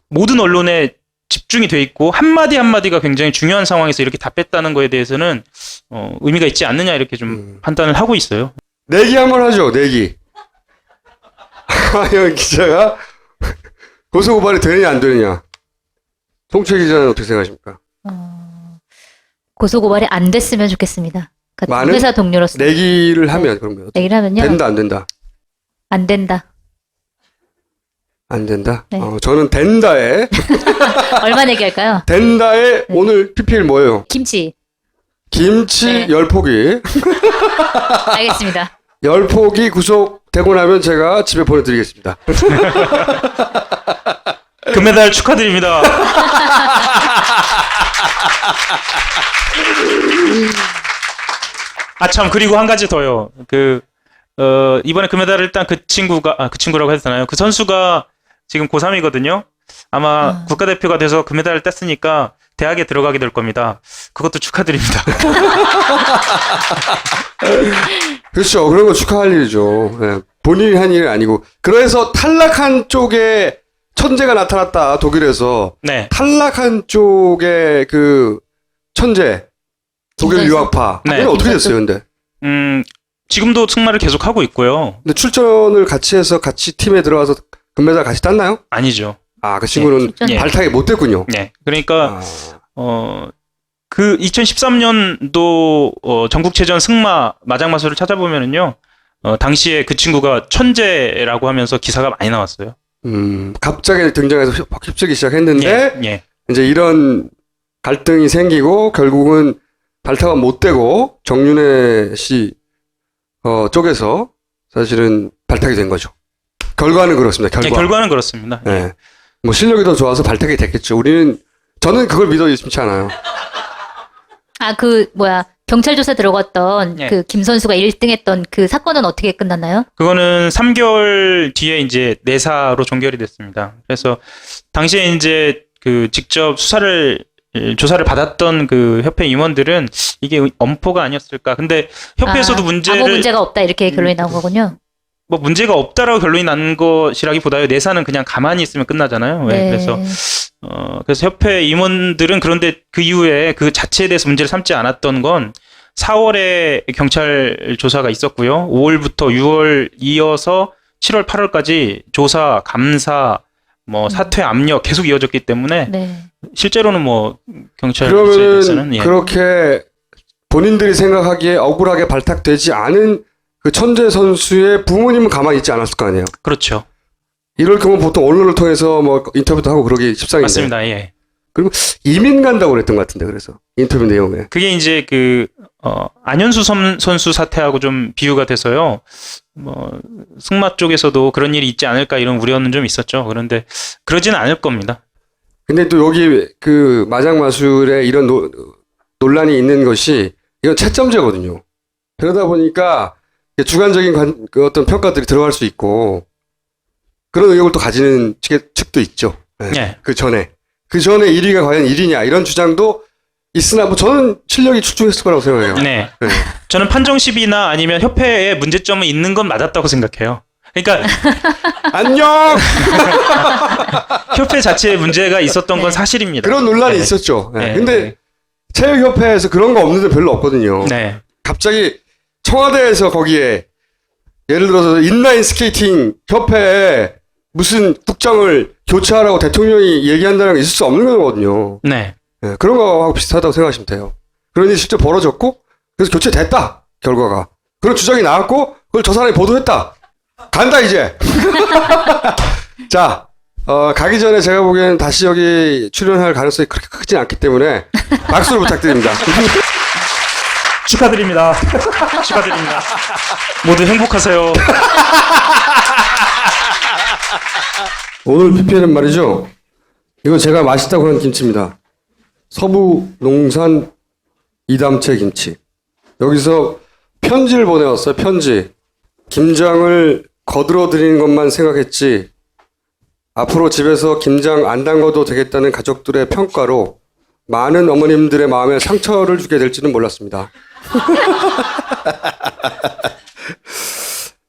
모든 언론에 집중이 돼 있고 한마디 한마디가 굉장히 중요한 상황에서 이렇게 답했다는 거에 대해서는 의미가 있지 않느냐 이렇게 좀 판단을 하고 있어요. 내기 한번 하죠. 내기. 하영 기자가 고소고발이 되느냐 안 되느냐. 송채 기자는 어떻게 생각하십니까? 고소고발이 안 됐으면 좋겠습니다. 같은 많은 회사 동료로서. 내기를 하면 그러면 내기를 하면요. 된다 안 된다. 안 된다. 안 된다. 네. 저는 된다에 얼마 내기할까요? 된다에 오늘 PPL 뭐예요? 김치. 김치 네. 10포기. 알겠습니다. 10포기 구속되고 나면 제가 집에 보내드리겠습니다. 금메달 축하드립니다. 아, 참, 그리고 한 가지 더요. 이번에 금메달을 일단 그 친구라고 해도 되나요? 그 선수가 지금 고3이거든요. 아마 국가대표가 돼서 금메달을 땄으니까 대학에 들어가게 될 겁니다. 그것도 축하드립니다. 그렇죠. 그런 거 축하할 일이죠. 네. 본인이 한 일이 아니고. 그래서 탈락한 쪽에 천재가 나타났다. 독일에서. 네. 탈락한 쪽에 그 천재. 독일 김선수? 유학파. 네. 이건 어떻게 됐어요, 근데? 지금도 승마를 계속 하고 있고요. 근데 출전을 같이 해서 같이 팀에 들어가서 금메달 같이 땄나요? 아니죠. 아, 그 친구는 네, 발탁이 못 됐군요. 네. 그러니까, 아, 그 2013년도 전국체전 승마 마장마술을 찾아보면은요, 당시에 그 친구가 천재라고 하면서 기사가 많이 나왔어요. 갑자기 등장해서 휩쓰기 시작했는데, 예, 예. 이제 이런 갈등이 생기고, 결국은 발탁은 못 되고, 정윤회 씨, 쪽에서 사실은 발탁이 된 거죠. 결과는 그렇습니다. 네, 결과는 그렇습니다. 네. 뭐 실력이 더 좋아서 발탁이 됐겠죠. 저는 그걸 믿어 의심치 않아요. 아, 경찰 조사 들어갔던 예. 그 김선수가 1등 했던 그 사건은 어떻게 끝났나요? 그거는 3개월 뒤에 이제 내사로 종결이 됐습니다. 그래서 당시에 이제 그 직접 조사를 받았던 그 협회 임원들은 이게 엄포가 아니었을까. 근데 협회에서도 아무 문제를 문제가 없다 이렇게 결론이 나온 거군요. 뭐 문제가 없다라고 결론이 난 것이라기보다요. 내사는 그냥 가만히 있으면 끝나잖아요. 네. 그래서 협회 임원들은 그런데 그 이후에 그 자체에 대해서 문제를 삼지 않았던 건 4월에 경찰 조사가 있었고요. 5월부터 6월 이어서 7월, 8월까지 조사, 감사, 사퇴 압력 계속 이어졌기 때문에 네. 실제로는 경찰 그러면은 예. 그렇게 본인들이 생각하기에 억울하게 발탁되지 않은 그 천재 선수의 부모님은 가만히 있지 않았을 거 아니에요. 그렇죠. 이럴 경우 보통 언론을 통해서 인터뷰도 하고 그러기 십상인데. 맞습니다. 예. 그리고 이민 간다고 그랬던 것 같은데 그래서 인터뷰 내용에. 그게 이제 안현수 선수 사태하고 좀 비유가 돼서요. 승마 쪽에서도 그런 일이 있지 않을까 이런 우려는 좀 있었죠. 그런데 그러지는 않을 겁니다. 근데 또 여기 그 마장마술에 이런 논란이 있는 것이 이건 채점제거든요. 그러다 보니까 주관적인 그 어떤 평가들이 들어갈 수 있고 그런 의혹을 또 가지는 측도 있죠. 네. 네. 그 전에 1위가 과연 1위냐 이런 주장도 있으나 저는 실력이 출중했을 거라고 생각해요. 네. 저는 판정십이나 아니면 협회에 문제점은 있는 건 맞았다고 생각해요. 그러니까 안녕. 협회 자체에 문제가 있었던 건 사실입니다. 그런 논란이 네. 있었죠. 네. 네. 근데 체육협회에서 그런 거 없는데 별로 없거든요. 네. 갑자기 청와대에서 거기에 예를 들어서 인라인 스케이팅 협회에 무슨 국장을 교체하라고 대통령이 얘기한다는 게 있을 수 없는 거거든요. 네. 네, 그런 거하고 비슷하다고 생각하시면 돼요. 그런 일이 실제 벌어졌고 그래서 교체됐다. 결과가. 그런 주장이 나왔고 그걸 저 사람이 보도했다. 간다 이제. 자, 가기 전에 제가 보기에는 다시 여기 출연할 가능성이 그렇게 크진 않기 때문에 박수를 부탁드립니다. 축하드립니다. 축하드립니다. 모두 행복하세요. 오늘 PPL은 말이죠. 이거 제가 맛있다고 하는 김치입니다. 서부 농산 이담채 김치. 여기서 편지를 보내왔어요. 편지. 김장을 거들어 드리는 것만 생각했지 앞으로 집에서 김장 안 담궈도 되겠다는 가족들의 평가로 많은 어머님들의 마음에 상처를 주게 될지는 몰랐습니다.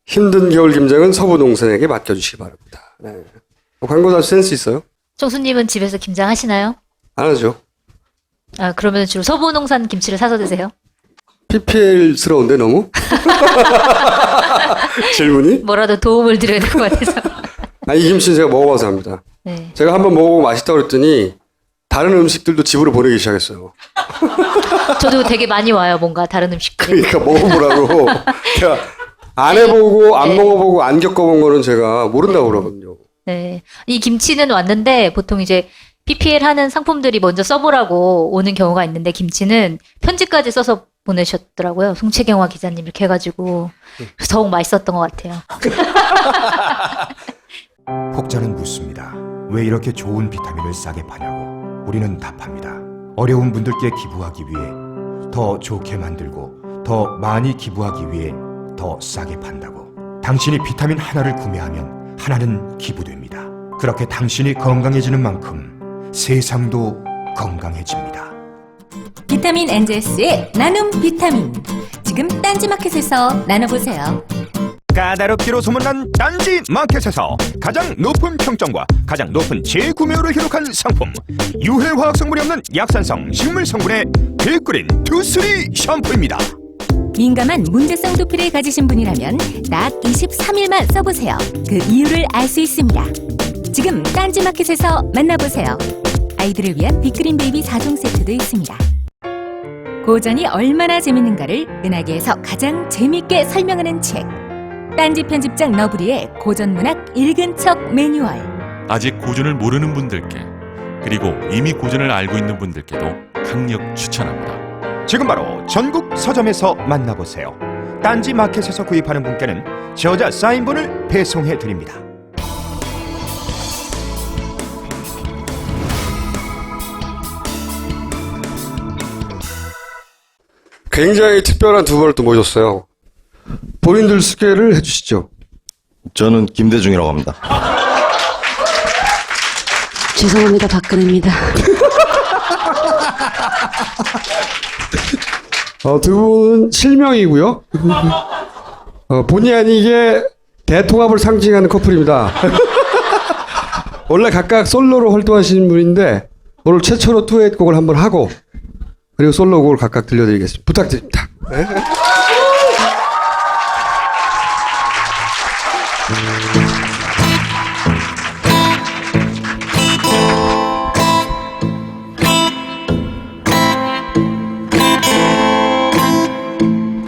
힘든 겨울 김장은 서부 농산에게 맡겨주시기 바랍니다. 네. 광고다 센스 있어요? 총수님은 집에서 김장 하시나요? 안 하죠. 아, 그러면 주로 서부농산 김치를 사서 드세요? PPL스러운데 너무? 질문이? 뭐라도 도움을 드려야 될 것 같아서. 이 김치는 제가 먹어봐서 합니다. 네. 제가 한번 먹어보고 맛있다고 그랬더니 다른 음식들도 집으로 보내기 시작했어요. 저도 되게 많이 와요, 뭔가 다른 음식들이. 그러니까 먹어보라고. 제가 안 해보고 안 네. 먹어보고 안 겪어본 거는 제가 모른다고 그러거든요. 네. 이 김치는 왔는데 보통 이제 PPL 하는 상품들이 먼저 써보라고 오는 경우가 있는데 김치는 편지까지 써서 보내셨더라고요. 송채경화 기자님 이렇게 해가지고 그래서 더욱 맛있었던 것 같아요. 혹자는 묻습니다. 왜 이렇게 좋은 비타민을 싸게 파냐고. 우리는 답합니다. 어려운 분들께 기부하기 위해 더 좋게 만들고 더 많이 기부하기 위해 더 싸게 판다고. 당신이 비타민 하나를 구매하면 하나는 기부됩니다. 그렇게 당신이 건강해지는 만큼 세상도 건강해집니다. 비타민 엔젤스의 나눔 비타민. 지금 딴지마켓에서 나눠보세요. 까다롭기로 소문난 딴지 마켓에서 가장 높은 평점과 가장 높은 재구매율을 기록한 상품, 유해화학 성분이 없는 약산성 식물 성분의 빌그린 투쓰리 샴푸입니다. 민감한 문제성 두피를 가지신 분이라면 딱 23일만 써보세요. 그 이유를 알 수 있습니다. 지금 딴지마켓에서 만나보세요. 아이들을 위한 빅그린 베이비 4종 세트도 있습니다. 고전이 얼마나 재밌는가를 은하계에서 가장 재밌게 설명하는 책. 딴지 편집장 너브리의 고전문학 읽은 척 매뉴얼. 아직 고전을 모르는 분들께 그리고 이미 고전을 알고 있는 분들께도 강력 추천합니다. 지금 바로 전국 서점에서 만나보세요. 딴지 마켓에서 구입하는 분께는 저자 사인본을 배송해 드립니다. 굉장히 특별한 두 분을 또 모셨어요. 본인들 소개를 해주시죠. 저는 김대중이라고 합니다. 죄송합니다. 박근혜입니다. 두 분은 실명이고요. 본의 아니게 대통합을 상징하는 커플입니다. 원래 각각 솔로로 활동하시는 분인데 오늘 최초로 듀엣곡을 한번 하고 그리고 솔로곡을 각각 들려드리겠습니다. 부탁드립니다. 네.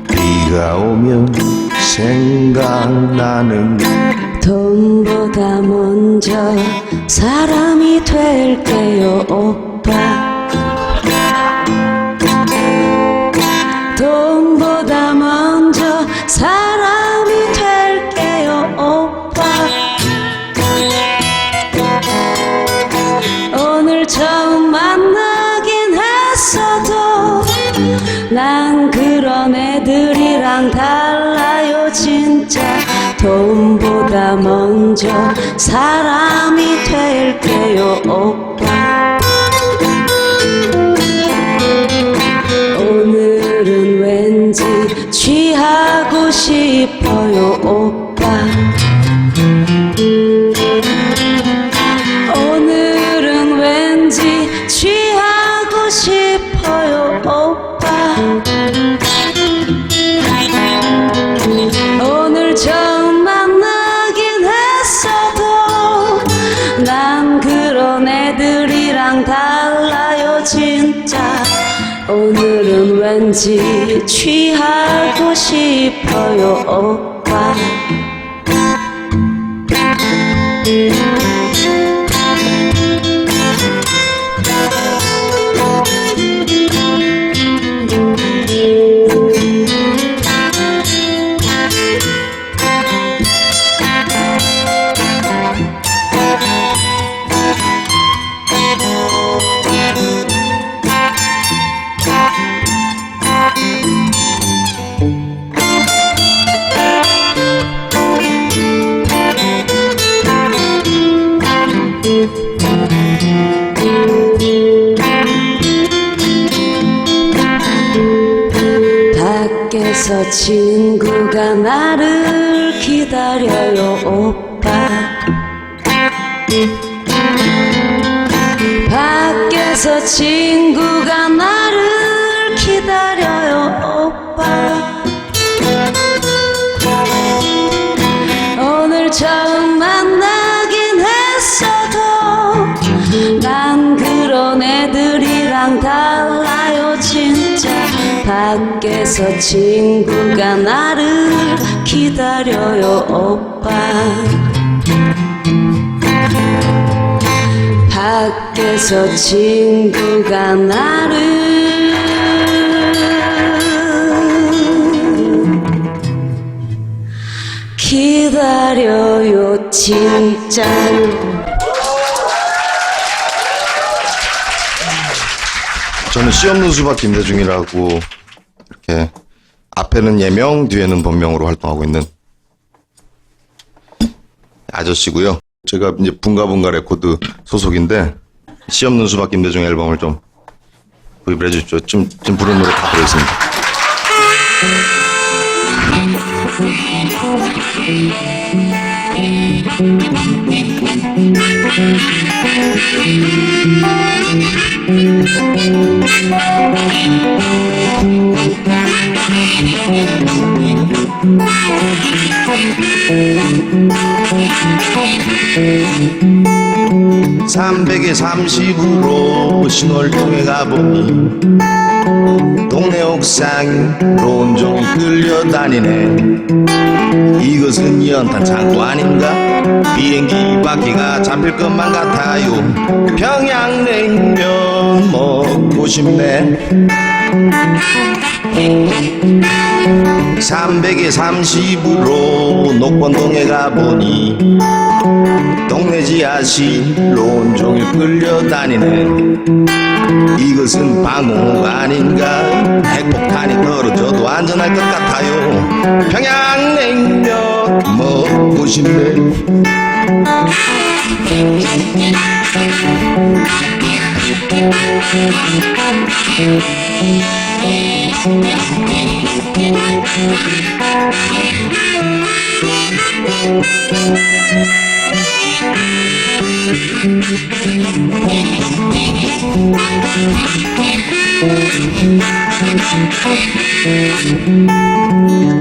비가 오면 생각나는 돈보다 먼저 사람이 될게요, 오빠. 돈보다 먼저 사람이 될게요, 오빠. 오늘 처음 만나긴 했어도 난 그런 애들이랑 달라요, 진짜. 돈보다 먼저 사람이 될게요, 오빠. 오늘은 왠지 취하고 싶어요, 오빠. 오늘은 왠지 취하고 싶어요, 오빠. 오늘 처음 만나긴 했어도 난 그런 애들이랑 달라요, 진짜. 오늘은 왠지 취하고 싶어요, 오빠. 밖에서 친구가 나를 기다려요 오빠 밖에서 친구가 나를 기다려요 오빠 오늘 처음 만나긴 했어도 난 그런 애들이랑 달라요 진짜 밖에서 친구가 나를 기다려요 오빠 밖에서 친구가 나를 기다려요 진짜로 저는 씨 없는 수박 김대중이라고 이렇게 앞에는 예명, 뒤에는 본명으로 활동하고 있는 아저씨고요. 제가 이제 붕가붕가 레코드 소속인데 씨 없는 수박 김대중 앨범을 좀 구입을 해주십시오. 지금 부른 노래 다 들어있습니다. 300에 30으로 신월동에 가보니 동네 옥상이 온종일 끌려다니네. 이것은 연탄 창고 아닌가? 비행기 바퀴가 잡힐 것만 같아요. 평양냉면 먹고 싶네. 300에 30으로 녹번동에 가보니 동네 지하실로 온종일 끌려다니네. 이것은 방어가 아닌가? 핵폭탄이 떨어져도 안전할 것 같아요. 평양냉면 먹고 싶네.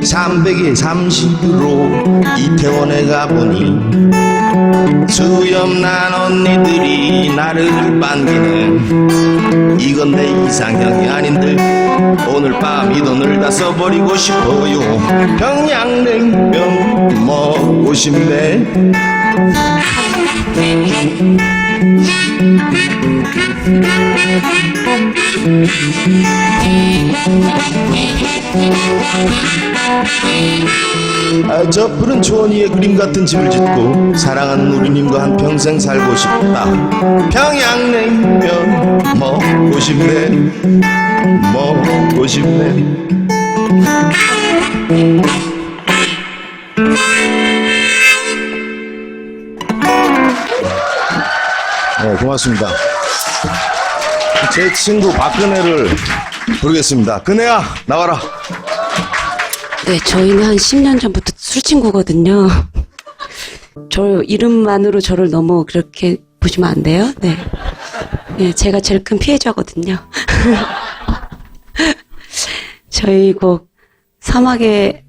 (300에 30으로) 이태원에 가보니 수염난 언니들이 나를 반기네. 이건 내 이상형이 아닌데 오늘 밤 이 돈을 다 써버리고 싶어요. 평양냉면 먹고 싶네. 저 푸른 초원위에 그림 같은 집을 짓고 사랑하는 누리님과 한평생 살고 싶다. 평양냉면 먹고 싶네. 먹고 싶네. 네, 고맙습니다. 제 친구 박근혜를 부르겠습니다. 근혜야, 나와라. 네, 저희는 한 10년 전부터 술친구거든요. 저 이름만으로 저를 너무 그렇게 보시면 안 돼요? 네. 네, 제가 제일 큰 피해자거든요. 저희 곡 사막의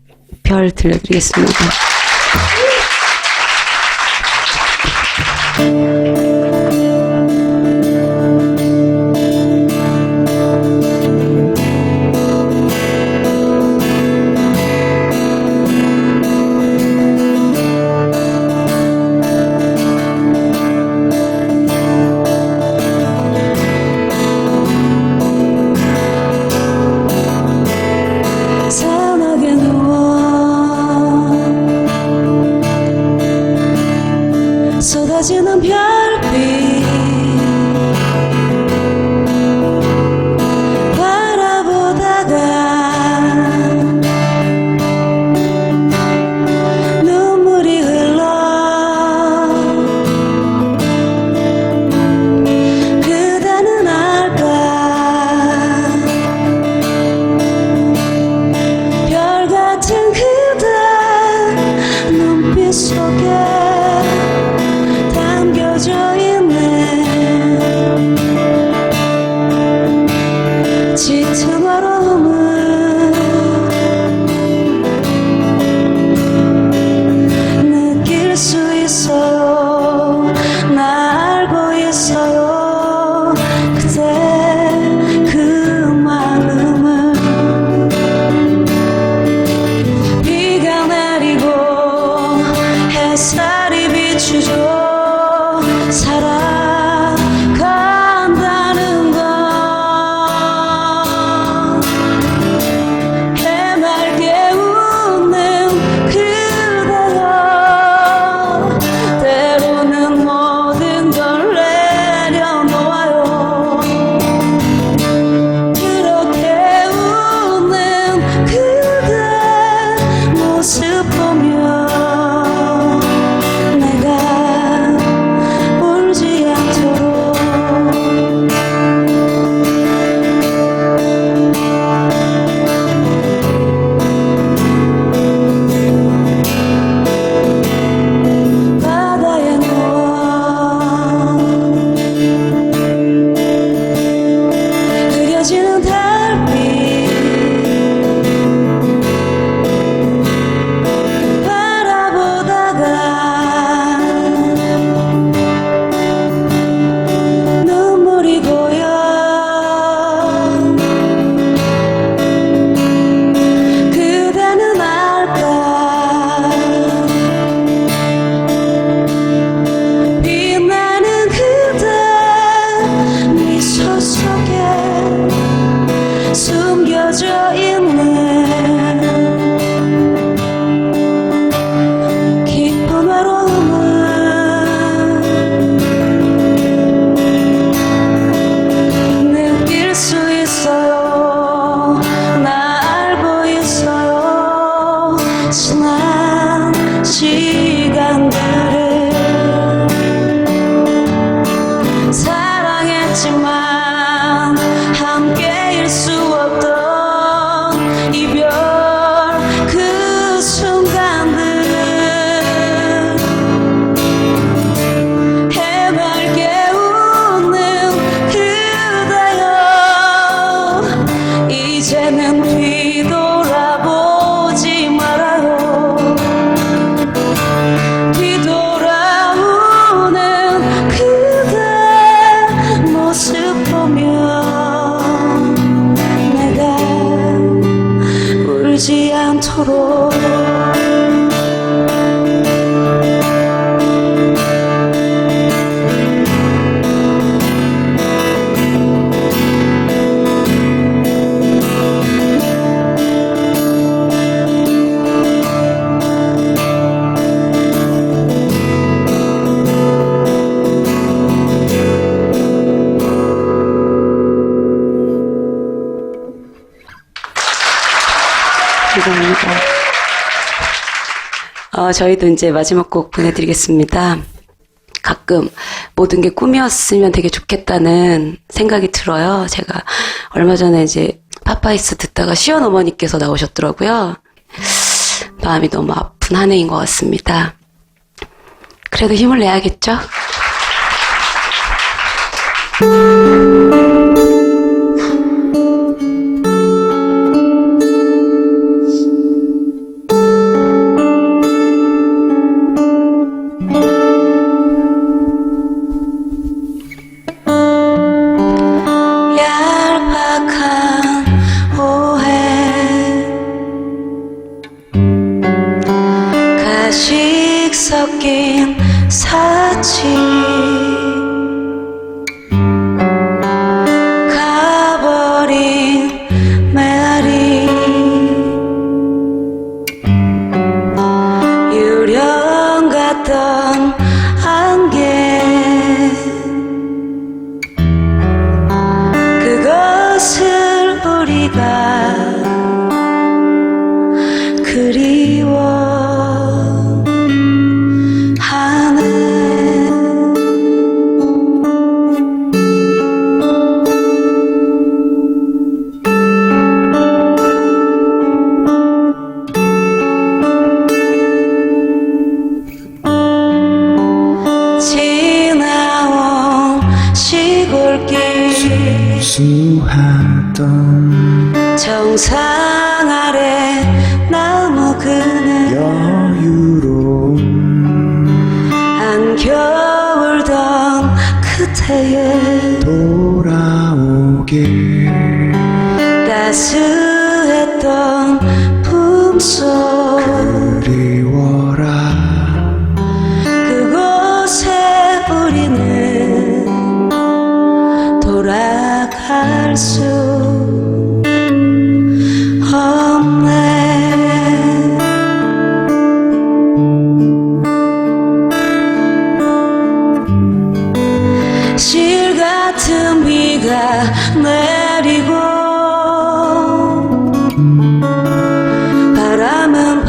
별 들려드리겠습니다. 사막에 누워 숨겨져 있는 깊은 외로움을 느낄 수 있어요. 나 알고 있어요. 지난 시간들을 사랑했지만 함께일 수 없던 이별 그 순간들 해맑게 웃는 그대여 이제는 뒤돌아보지 말아요. 뒤돌아오는 그대 모습 보면 내가 울지 않도록 감사합니다. 저희도 이제 마지막 곡 보내드리겠습니다. 가끔 모든 게 꿈이었으면 되게 좋겠다는 생각이 들어요. 제가 얼마 전에 이제 파파이스 듣다가 시온 어머니께서 나오셨더라고요. 마음이 너무 아픈 한 해인 것 같습니다. 그래도 힘을 내야겠죠? 얄팍한 오해 가식 섞인 사치 가버린 메아리 유령 같던 안개 그것을 우리가 그리워하네. 지나온 시골길 수하던 정상 아래 나무 그늘 여유로운 안겨울던 그때에 돌아오길 따스했던 품속 그리워라 그곳에 우리는 돌아갈 수 없네. 실 같은 비가 내리고 바람은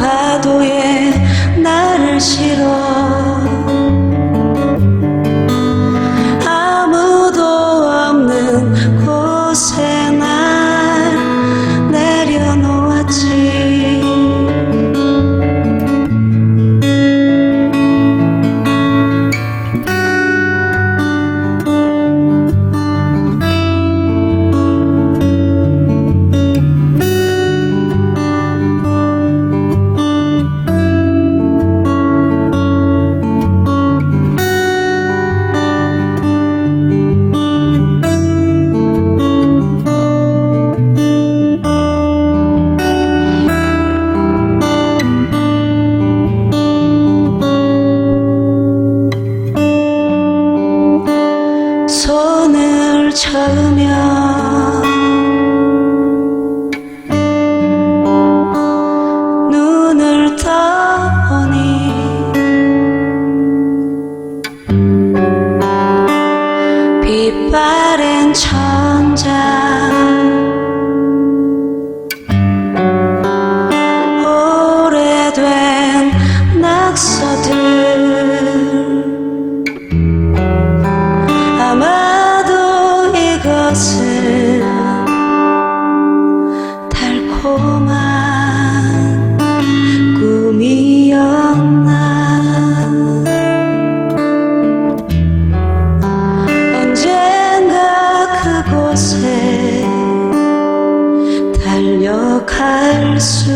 할 수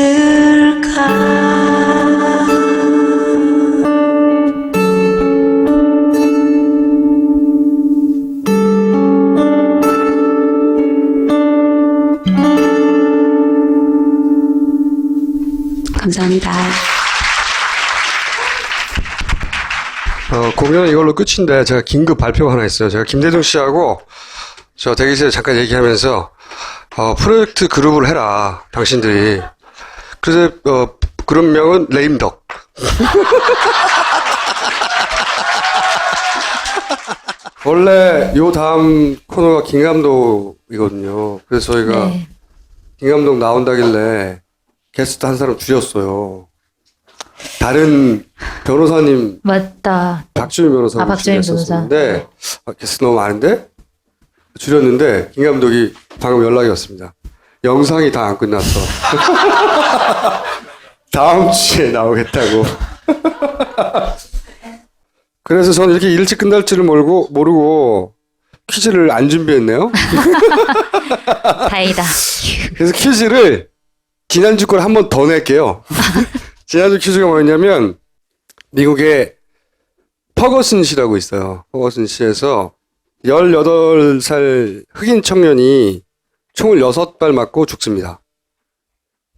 있을까? 감사합니다. 공연은 이걸로 끝인데 제가 긴급 발표가 하나 있어요. 제가 김대중 씨하고 저 대기실에 잠깐 얘기하면서 프로젝트 그룹을 해라 당신들이. 그래서 그룹명은 레임덕. 원래 요 다음 코너가 김감독이거든요. 그래서 저희가 네. 김감독 나온다길래 게스트 한 사람 줄였어요. 다른 변호사님 맞다. 박주민 변호사님 박주민 줄였었는데 게스트 너무 많은데 줄였는데 김 감독이 방금 연락이 왔습니다. 영상이 다 안 끝났어. 다음 주에 나오겠다고. 그래서 저는 이렇게 일찍 끝날 줄을 모르고 퀴즈를 안 준비했네요. 다행이다. 그래서 퀴즈를 지난주 걸 한 번 더 낼게요. 지난주 퀴즈가 뭐였냐면 미국의 퍼거슨 시라고 있어요. 퍼거슨 시에서 18살 흑인 청년이 총을 6발 맞고 죽습니다.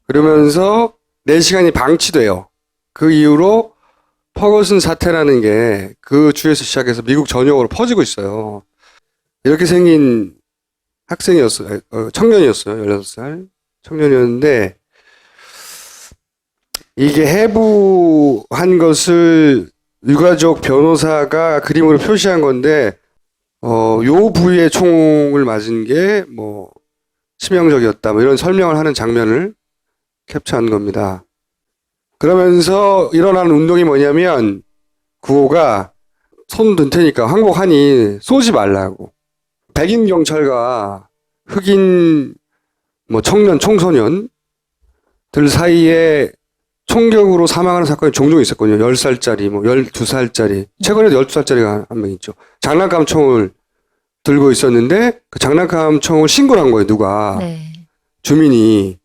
그러면서 4시간이 방치돼요. 그 이후로 퍼거슨 사태라는 게 그 주에서 시작해서 미국 전역으로 퍼지고 있어요. 이렇게 생긴 학생이었어요. 청년이었어요. 16살 청년이었는데 이게 해부한 것을 유가족 변호사가 그림으로 표시한 건데 요 부위에 총을 맞은 게 뭐 치명적이었다 뭐 이런 설명을 하는 장면을 캡처한 겁니다. 그러면서 일어나는 운동이 뭐냐면 구호가 손 든 테니까 항복하니 쏘지 말라고. 백인 경찰과 흑인 뭐 청년 청소년들 사이에 총격으로 사망하는 사건이 종종 있었거든요. 10살짜리, 뭐 12살짜리. 최근에도 12살짜리가 한 명 있죠. 장난감 총을 들고 있었는데 그 장난감 총을 신고를 한 거예요. 누가. 네. 주민이.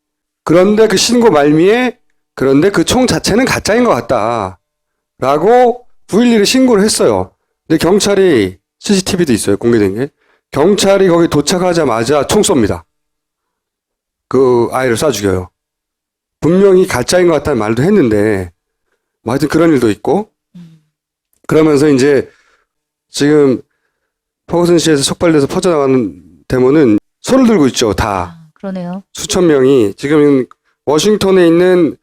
그런데 그 신고 말미에 그런데 그 총 자체는 가짜인 것 같다. 라고 911에 신고를 했어요. 근데 경찰이 CCTV도 있어요. 공개된 게. 경찰이 거기 도착하자마자 총 쏩니다. 그 아이를 쏴 죽여요. 분명히 가짜인 것 같다는 말도 했는데, 뭐 하여튼 그런 일도 있고, 그러면서 이제 지금 퍼거슨 시에서 촉발돼서 퍼져나가는 데모는 손을 들고 있죠, 다. 그러네요. 수천 명이. 지금 워싱턴에 있는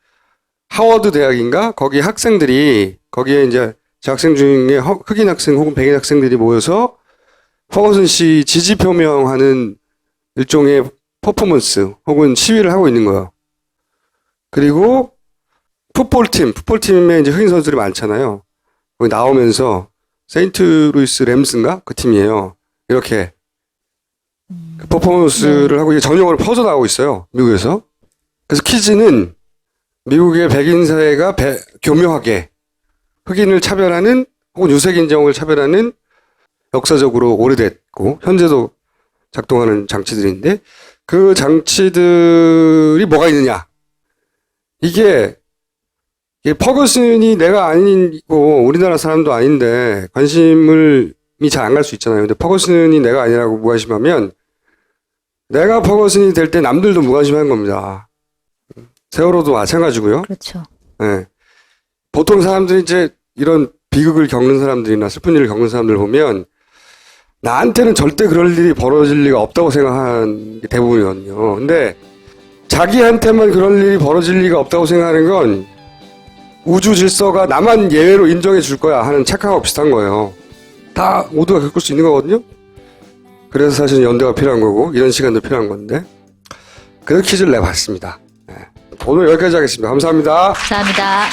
하워드 대학인가? 거기 학생들이, 거기에 이제 재학생 중에 흑인 학생 혹은 백인 학생들이 모여서 퍼거슨 씨 지지 표명하는 일종의 퍼포먼스 혹은 시위를 하고 있는 거예요. 그리고 풋볼팀에 이제 흑인 선수들이 많잖아요. 거기 나오면서 세인트루이스 램스인가? 그 팀이에요. 이렇게 그 퍼포먼스를 하고 이게 전역으로 퍼져나가고 있어요. 미국에서. 그래서 퀴즈는 미국의 백인 사회가 교묘하게 흑인을 차별하는 혹은 유색인종을 차별하는 역사적으로 오래됐고 현재도 작동하는 장치들인데 그 장치들이 뭐가 있느냐. 이게 퍼거슨이 내가 아니고 우리나라 사람도 아닌데 관심이 잘 안 갈 수 있잖아요. 근데 퍼거슨이 내가 아니라고 무관심하면 내가 퍼거슨이 될 때 남들도 무관심한 겁니다. 세월호도 마찬가지고요. 그렇죠. 네. 보통 사람들이 이제 이런 비극을 겪는 사람들이나 슬픈 일을 겪는 사람들 보면 나한테는 절대 그럴 일이 벌어질 리가 없다고 생각하는 게 대부분이거든요. 근데 자기한테만 그럴 일이 벌어질 리가 없다고 생각하는 건 우주 질서가 나만 예외로 인정해 줄 거야 하는 착각하고 비슷한 거예요. 다 모두가 겪을 수 있는 거거든요. 그래서 사실 연대가 필요한 거고 이런 시간도 필요한 건데 그래서 퀴즈를 내봤습니다. 네. 오늘 여기까지 하겠습니다. 감사합니다. 감사합니다.